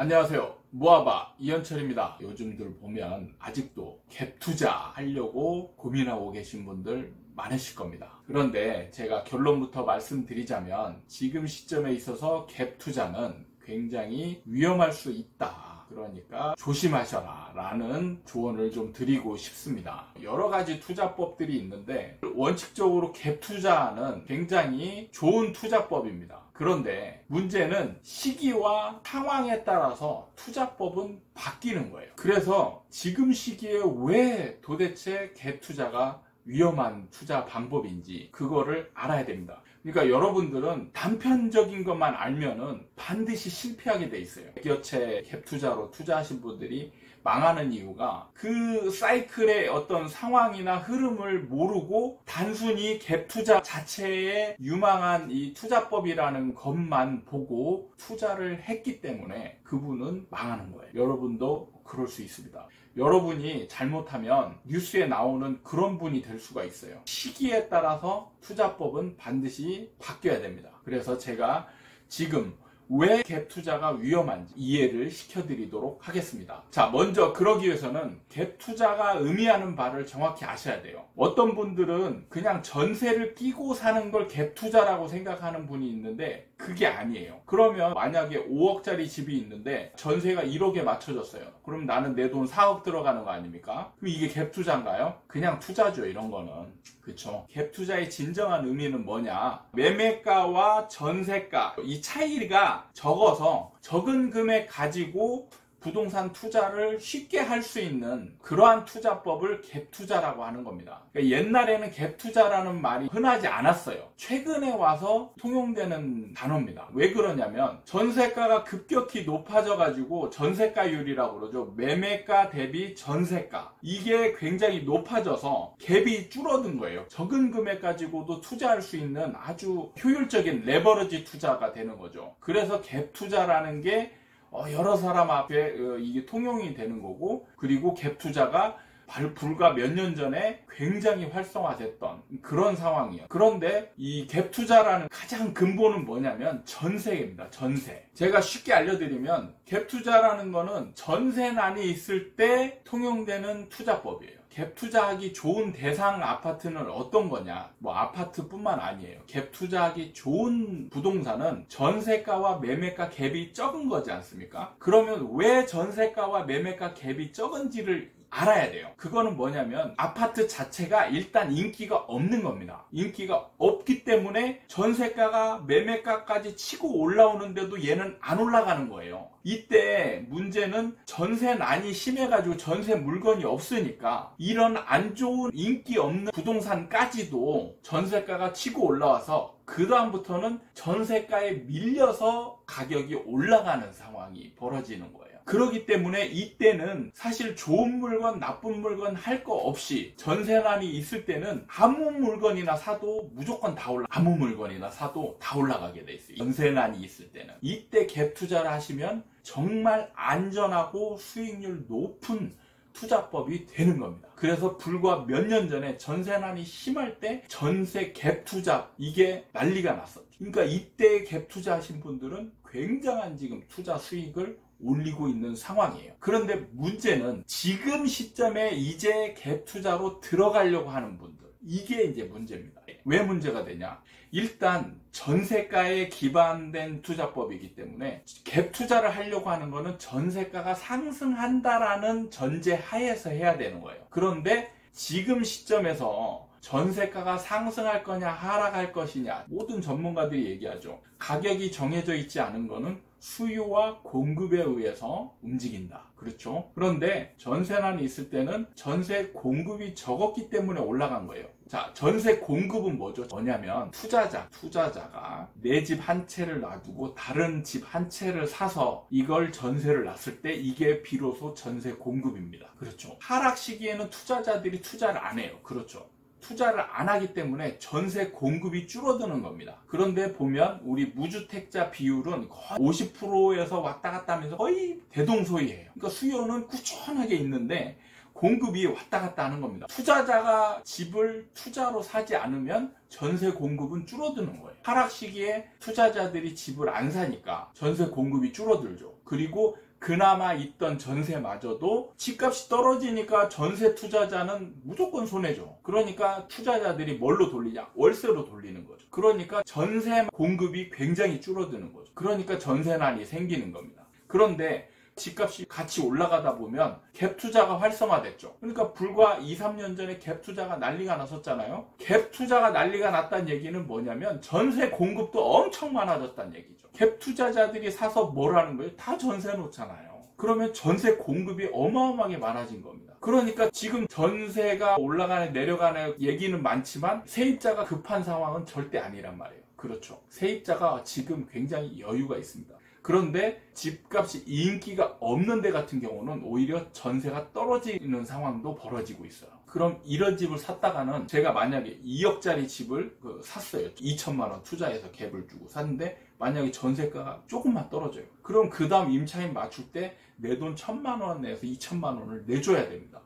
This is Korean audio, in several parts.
안녕하세요. 무아바 이현철입니다. 요즘들 보면 아직도 갭 투자 하려고 고민하고 계신 분들 많으실 겁니다. 그런데 제가 결론부터 말씀드리자면 지금 시점에 있어서 갭 투자는 굉장히 위험할 수 있다. 그러니까 조심하셔라 라는 조언을 좀 드리고 싶습니다. 여러 가지 투자법들이 있는데 원칙적으로 갭 투자는 굉장히 좋은 투자법입니다. 그런데 문제는 시기와 상황에 따라서 투자법은 바뀌는 거예요. 그래서 지금 시기에 왜 도대체 갭 투자가 위험한 투자 방법인지 그거를 알아야 됩니다. 그러니까 여러분들은 단편적인 것만 알면은 반드시 실패하게 돼 있어요. 기업체 갭 투자로 투자하신 분들이 망하는 이유가 그 사이클의 어떤 상황이나 흐름을 모르고 단순히 갭 투자 자체의 유망한 이 투자법이라는 것만 보고 투자를 했기 때문에 그분은 망하는 거예요. 여러분도 그럴 수 있습니다. 여러분이 잘못하면 뉴스에 나오는 그런 분이 될 수가 있어요. 시기에 따라서 투자법은 반드시 바뀌어야 됩니다. 그래서 제가 지금 왜 갭 투자가 위험한지 이해를 시켜드리도록 하겠습니다. 자, 먼저 그러기 위해서는 갭 투자가 의미하는 바를 정확히 아셔야 돼요. 어떤 분들은 그냥 전세를 끼고 사는 걸 갭 투자라고 생각하는 분이 있는데 그게 아니에요. 그러면 만약에 5억짜리 집이 있는데 전세가 1억에 맞춰졌어요. 그럼 나는 내 돈 4억 들어가는 거 아닙니까? 그럼 이게 갭 투자인가요? 그냥 투자죠, 이런 거는. 그쵸? 갭 투자의 진정한 의미는 뭐냐? 매매가와 전세가 이 차이가 적어서 적은 금액 가지고 부동산 투자를 쉽게 할 수 있는 그러한 투자법을 갭 투자라고 하는 겁니다. 그러니까 옛날에는 갭 투자라는 말이 흔하지 않았어요. 최근에 와서 통용되는 단어입니다. 왜 그러냐면 전세가가 급격히 높아져 가지고 전세가율이라고 그러죠. 매매가 대비 전세가, 이게 굉장히 높아져서 갭이 줄어든 거예요. 적은 금액 가지고도 투자할 수 있는 아주 효율적인 레버리지 투자가 되는 거죠. 그래서 갭 투자라는 게 여러 사람 앞에 이게 통용이 되는 거고, 그리고 갭 투자가 불과 몇 년 전에 굉장히 활성화됐던 그런 상황이에요. 그런데 이 갭 투자라는 가장 근본은 뭐냐면 전세입니다. 전세. 제가 쉽게 알려드리면 갭 투자라는 거는 전세난이 있을 때 통용되는 투자법이에요. 갭 투자하기 좋은 대상 아파트는 어떤 거냐? 뭐 아파트뿐만 아니에요. 갭 투자하기 좋은 부동산은 전세가와 매매가 갭이 적은 거지 않습니까? 그러면 왜 전세가와 매매가 갭이 적은지를 알아야 돼요. 그거는 뭐냐면 아파트 자체가 일단 인기가 없는 겁니다. 인기가 없기 때문에 전세가가 매매가까지 치고 올라오는데도 얘는 안 올라가는 거예요. 이때 문제는 전세난이 심해가지고 전세 물건이 없으니까 이런 안 좋은 인기 없는 부동산까지도 전세가가 치고 올라와서 그 다음부터는 전세가에 밀려서 가격이 올라가는 상황이 벌어지는 거예요. 그렇기 때문에 이때는 사실 좋은 물건, 나쁜 물건 할 거 없이 전세난이 있을 때는 아무 물건이나 사도 무조건 다 아무 물건이나 사도 다 올라가게 돼 있어요. 전세난이 있을 때는. 이때 갭 투자를 하시면 정말 안전하고 수익률 높은 투자법이 되는 겁니다. 그래서 불과 몇 년 전에 전세난이 심할 때 전세 갭 투자, 이게 난리가 났었죠. 그러니까 이때 갭 투자하신 분들은 굉장한 지금 투자 수익을 올리고 있는 상황이에요. 그런데 문제는 지금 시점에 이제 갭 투자로 들어가려고 하는 분들, 이게 이제 문제입니다. 왜 문제가 되냐? 일단 전세가에 기반된 투자법이기 때문에 갭 투자를 하려고 하는 거는 전세가가 상승한다라는 전제 하에서 해야 되는 거예요. 그런데 지금 시점에서 전세가가 상승할 거냐 하락할 것이냐, 모든 전문가들이 얘기하죠. 가격이 정해져 있지 않은 거는 수요와 공급에 의해서 움직인다. 그렇죠? 그런데 전세난이 있을 때는 전세 공급이 적었기 때문에 올라간 거예요. 자, 전세 공급은 뭐냐면 투자자가 내 집 한 채를 놔두고 다른 집 한 채를 사서 이걸 전세를 놨을 때 이게 비로소 전세 공급입니다. 그렇죠? 하락 시기에는 투자자들이 투자를 안 해요. 그렇죠? 투자를 안 하기 때문에 전세 공급이 줄어드는 겁니다. 그런데 보면 우리 무주택자 비율은 거의 50%에서 왔다 갔다 하면서 거의 대동소이해요. 그러니까 수요는 꾸준하게 있는데 공급이 왔다 갔다 하는 겁니다. 투자자가 집을 투자로 사지 않으면 전세 공급은 줄어드는 거예요. 하락 시기에 투자자들이 집을 안 사니까 전세 공급이 줄어들죠. 그리고 그나마 있던 전세마저도 집값이 떨어지니까 전세 투자자는 무조건 손해죠. 그러니까 투자자들이 뭘로 돌리냐? 월세로 돌리는 거죠. 그러니까 전세 공급이 굉장히 줄어드는 거죠. 그러니까 전세난이 생기는 겁니다. 그런데 집값이 같이 올라가다 보면 갭 투자가 활성화됐죠. 그러니까 불과 2, 3년 전에 갭 투자가 난리가 났었잖아요. 갭 투자가 난리가 났다는 얘기는 뭐냐면 전세 공급도 엄청 많아졌다는 얘기죠. 갭 투자자들이 사서 뭘 하는 거예요? 다 전세 놓잖아요. 그러면 전세 공급이 어마어마하게 많아진 겁니다. 그러니까 지금 전세가 올라가네 내려가네 얘기는 많지만 세입자가 급한 상황은 절대 아니란 말이에요. 그렇죠. 세입자가 지금 굉장히 여유가 있습니다. 그런데 집값이 인기가 없는 데 같은 경우는 오히려 전세가 떨어지는 상황도 벌어지고 있어요. 그럼 이런 집을 샀다가는 제가 만약에 2억짜리 집을 샀어요. 2천만 원 투자해서 갭을 주고 샀는데 만약에 전세가가 조금만 떨어져요. 그럼 그 다음 임차인 맞출 때 내 돈 1,000만 원 내서 2천만 원을 내줘야 됩니다.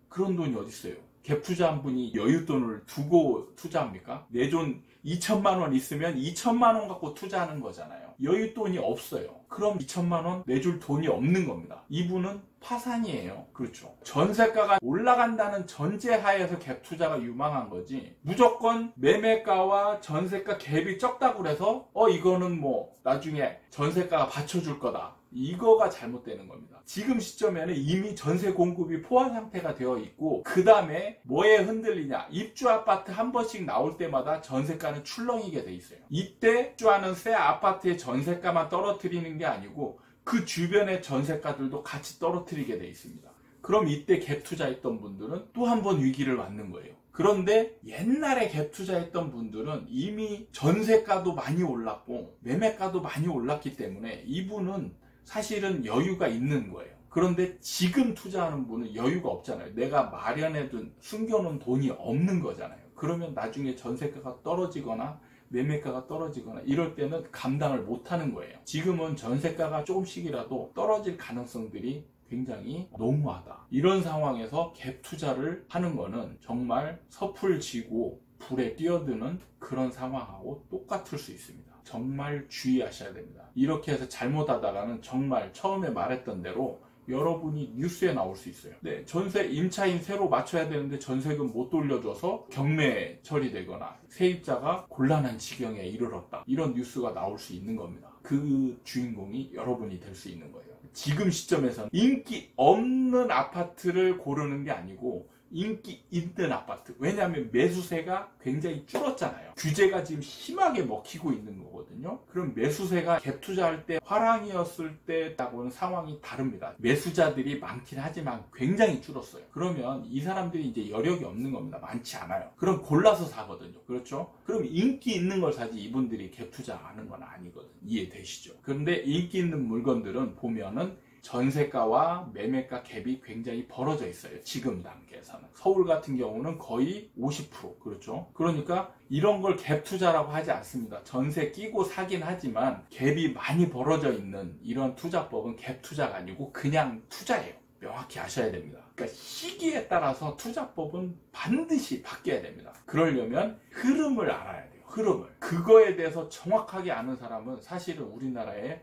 그런 돈이 어디 있어요? 갭 투자한 분이 여윳돈을 두고 투자합니까? 내 돈 2천만 원 있으면 2천만 원 갖고 투자하는 거잖아요. 여윳돈이 없어요. 그럼 2천만 원 내줄 돈이 없는 겁니다. 이분은 파산이에요. 그렇죠. 전세가가 올라간다는 전제하에서 갭 투자가 유망한 거지, 무조건 매매가와 전세가 갭이 적다고 해서 이거는 뭐 나중에 전세가가 받쳐줄 거다, 이거가 잘못되는 겁니다. 지금 시점에는 이미 전세 공급이 포화 상태가 되어 있고, 그 다음에 뭐에 흔들리냐, 입주 아파트 한 번씩 나올 때마다 전세가는 출렁이게 돼 있어요. 이때 입주하는 새 아파트의 전세가만 떨어뜨리는 게 아니고 그 주변의 전세가들도 같이 떨어뜨리게 돼 있습니다. 그럼 이때 갭 투자했던 분들은 또 한 번 위기를 맞는 거예요. 그런데 옛날에 갭 투자했던 분들은 이미 전세가도 많이 올랐고 매매가도 많이 올랐기 때문에 이분은 사실은 여유가 있는 거예요. 그런데 지금 투자하는 분은 여유가 없잖아요. 내가 마련해둔, 숨겨놓은 돈이 없는 거잖아요. 그러면 나중에 전세가가 떨어지거나 매매가가 떨어지거나 이럴 때는 감당을 못하는 거예요. 지금은 전세가가 조금씩이라도 떨어질 가능성들이 굉장히 농후하다. 이런 상황에서 갭 투자를 하는 거는 정말 섣불 지고 불에 뛰어드는 그런 상황하고 똑같을 수 있습니다. 정말 주의하셔야 됩니다. 이렇게 해서 잘못하다가는 정말 처음에 말했던 대로 여러분이 뉴스에 나올 수 있어요. 네, 전세 임차인 새로 맞춰야 되는데 전세금 못 돌려줘서 경매 처리되거나 세입자가 곤란한 지경에 이르렀다, 이런 뉴스가 나올 수 있는 겁니다. 그 주인공이 여러분이 될 수 있는 거예요. 지금 시점에서는 인기 없는 아파트를 고르는 게 아니고 인기 있는 아파트. 왜냐하면 매수세가 굉장히 줄었잖아요. 규제가 지금 심하게 먹히고 있는 거거든요. 그럼 매수세가 갭 투자할 때 화랑이었을 때하고는 상황이 다릅니다. 매수자들이 많긴 하지만 굉장히 줄었어요. 그러면 이 사람들이 이제 여력이 없는 겁니다. 많지 않아요. 그럼 골라서 사거든요. 그렇죠? 그럼 인기 있는 걸 사지 이분들이 갭 투자하는 건 아니거든요. 이해되시죠? 그런데 인기 있는 물건들은 보면은 전세가와 매매가 갭이 굉장히 벌어져 있어요. 지금 단계에서는. 서울 같은 경우는 거의 50%. 그렇죠? 그러니까 이런 걸 갭 투자라고 하지 않습니다. 전세 끼고 사긴 하지만 갭이 많이 벌어져 있는 이런 투자법은 갭 투자가 아니고 그냥 투자예요. 명확히 아셔야 됩니다. 그러니까 시기에 따라서 투자법은 반드시 바뀌어야 됩니다. 그러려면 흐름을 알아야 돼요. 흐름을. 그거에 대해서 정확하게 아는 사람은 사실은 우리나라에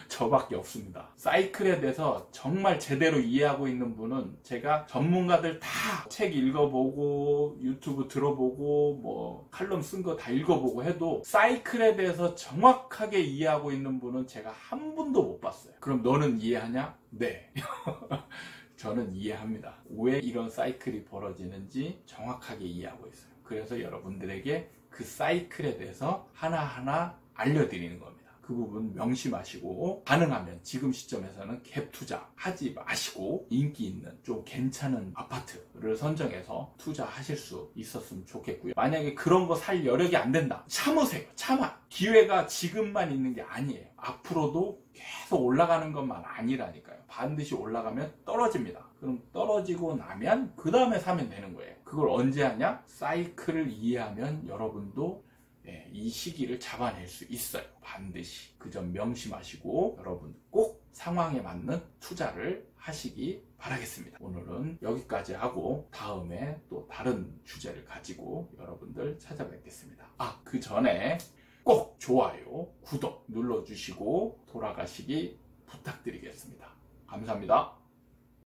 저밖에 없습니다. 사이클에 대해서 정말 제대로 이해하고 있는 분은 제가 전문가들 다 책 읽어보고 유튜브 들어보고 뭐 칼럼 쓴 거 다 읽어보고 해도 사이클에 대해서 정확하게 이해하고 있는 분은 제가 한 분도 못 봤어요. 그럼 너는 이해하냐? 네. 저는 이해합니다. 왜 이런 사이클이 벌어지는지 정확하게 이해하고 있어요. 그래서 여러분들에게 그 사이클에 대해서 하나하나 알려드리는 겁니다. 그 부분 명심하시고 가능하면 지금 시점에서는 갭 투자 하지 마시고 인기 있는 좀 괜찮은 아파트를 선정해서 투자하실 수 있었으면 좋겠고요. 만약에 그런 거 살 여력이 안 된다, 참으세요. 참아. 기회가 지금만 있는 게 아니에요. 앞으로도 계속 올라가는 것만 아니라니까요. 반드시 올라가면 떨어집니다. 그럼 떨어지고 나면 그 다음에 사면 되는 거예요. 그걸 언제 하냐? 사이클을 이해하면 여러분도 이 시기를 잡아낼 수 있어요. 반드시. 그 점 명심하시고 여러분 꼭 상황에 맞는 투자를 하시기 바라겠습니다. 오늘은 여기까지 하고 다음에 또 다른 주제를 가지고 여러분들 찾아뵙겠습니다. 그 전에 꼭 좋아요, 구독 눌러주시고 돌아가시기 부탁드리겠습니다. 감사합니다.